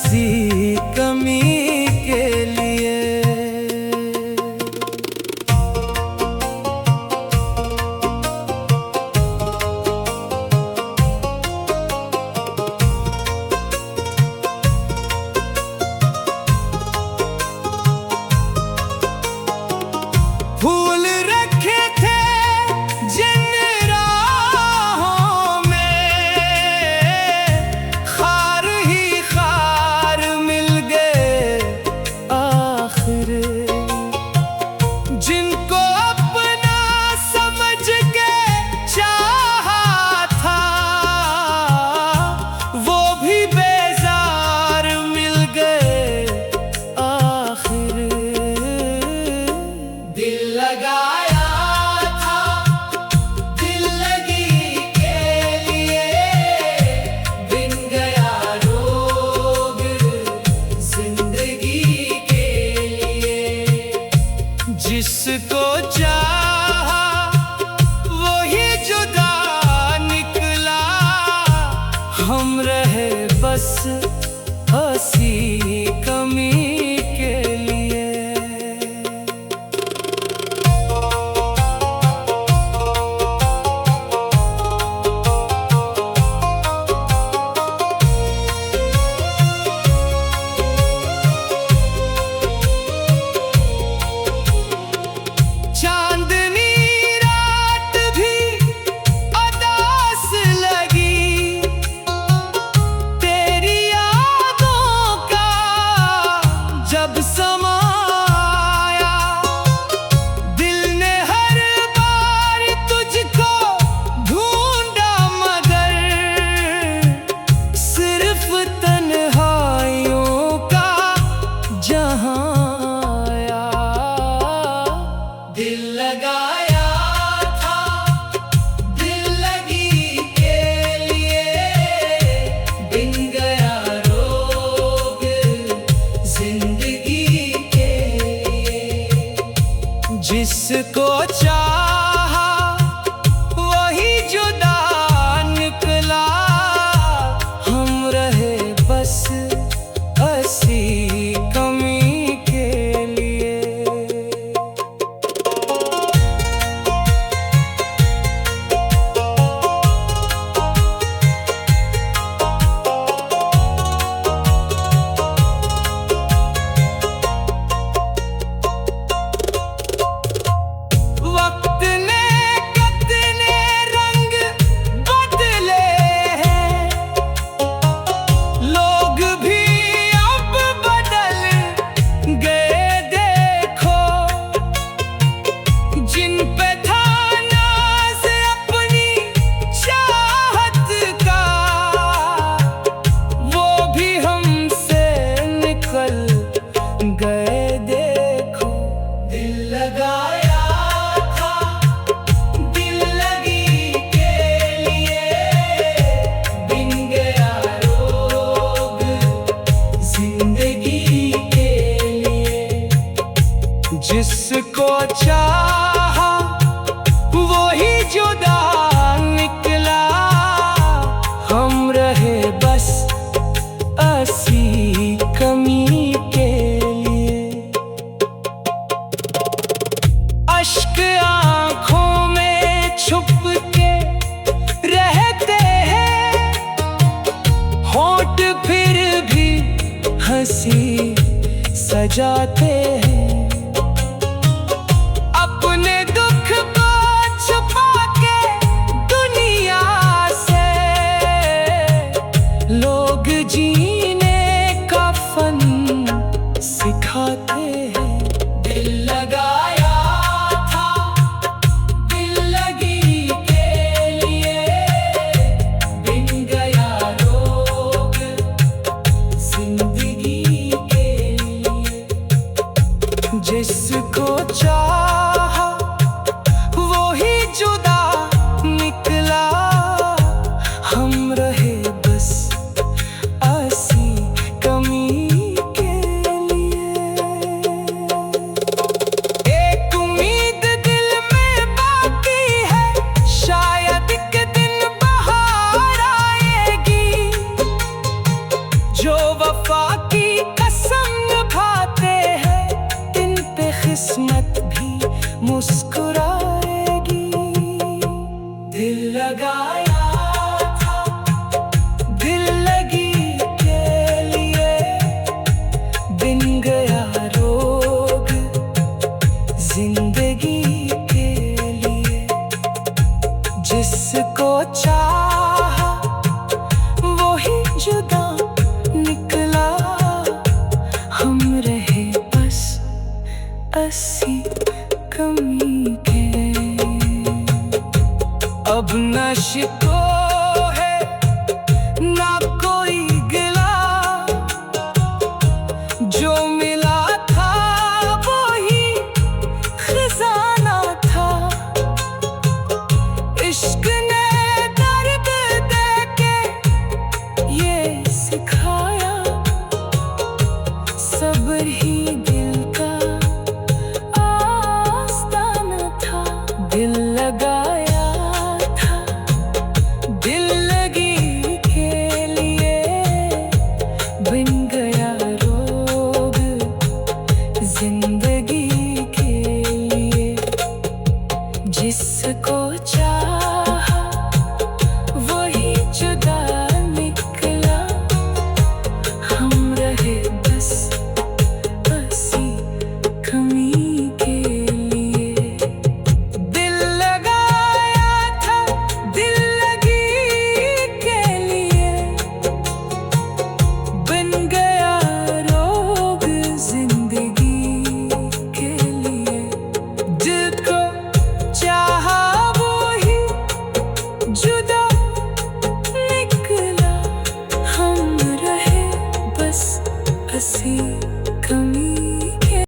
हंसी कमी के लिए। फूल रखे थे जिन राहों में, खार ही खार मिल गए आखिर। जिनको अपना समझ के चाहा था, वो भी बेजार मिल गए आखिर। दिल लगाया था दिल लगी के लिए, बिन गया रोग जिंदगी के लिए। जिसको चाहा वही जुदा निकला, हम रहे बस हंसी कमी के लिए। चांदनी रात भी उदास लगी, तेरी यादों का जब समा आया। दिल ने हर बार तुझको ढूंढा, मगर सिर्फ तन्हाइयों का जहां आया। दिल लगाया था दिल लगी के लिए, बिन गया रोग जिंदगी के लिए। जिसको चाहा वही जुदा निकला, हम रहे बस हंसी कमी के लिए। वक्त ने कितने रंग बदले हैं, लोग भी अब बदल गए देखो। जिन पे था नाज अपनी चाहत का, वो भी हमसे निकल गए देखो। दिल लगाया था दिल लगी के लिए, बिन गया रोग जिंदगी के लिए। जिसको चाहा वही जुदा निकला, हम रहे बस हंसी कमी के लिए। अश्क आँखों में छुप के रहते हैं, होंठ फिर भी हंसी सजाते हैं। अपने दुख को छुपा के दुनिया से, लोग जीने का फन सिखाते हैं। दिल लगाया था दिल लगी के लिए, बिन गया रोग जिंदगी के लिए। लगाया था दिल लगी के लिए, बिन गया रोग जिंदगी के लिए। जिसको चाहा वो ही जुदा निकला, हम रहे बस अस्सी कमी के। अब न शिको है ना कोई गिला, जो मिला था वो ही खजाना था। इश्क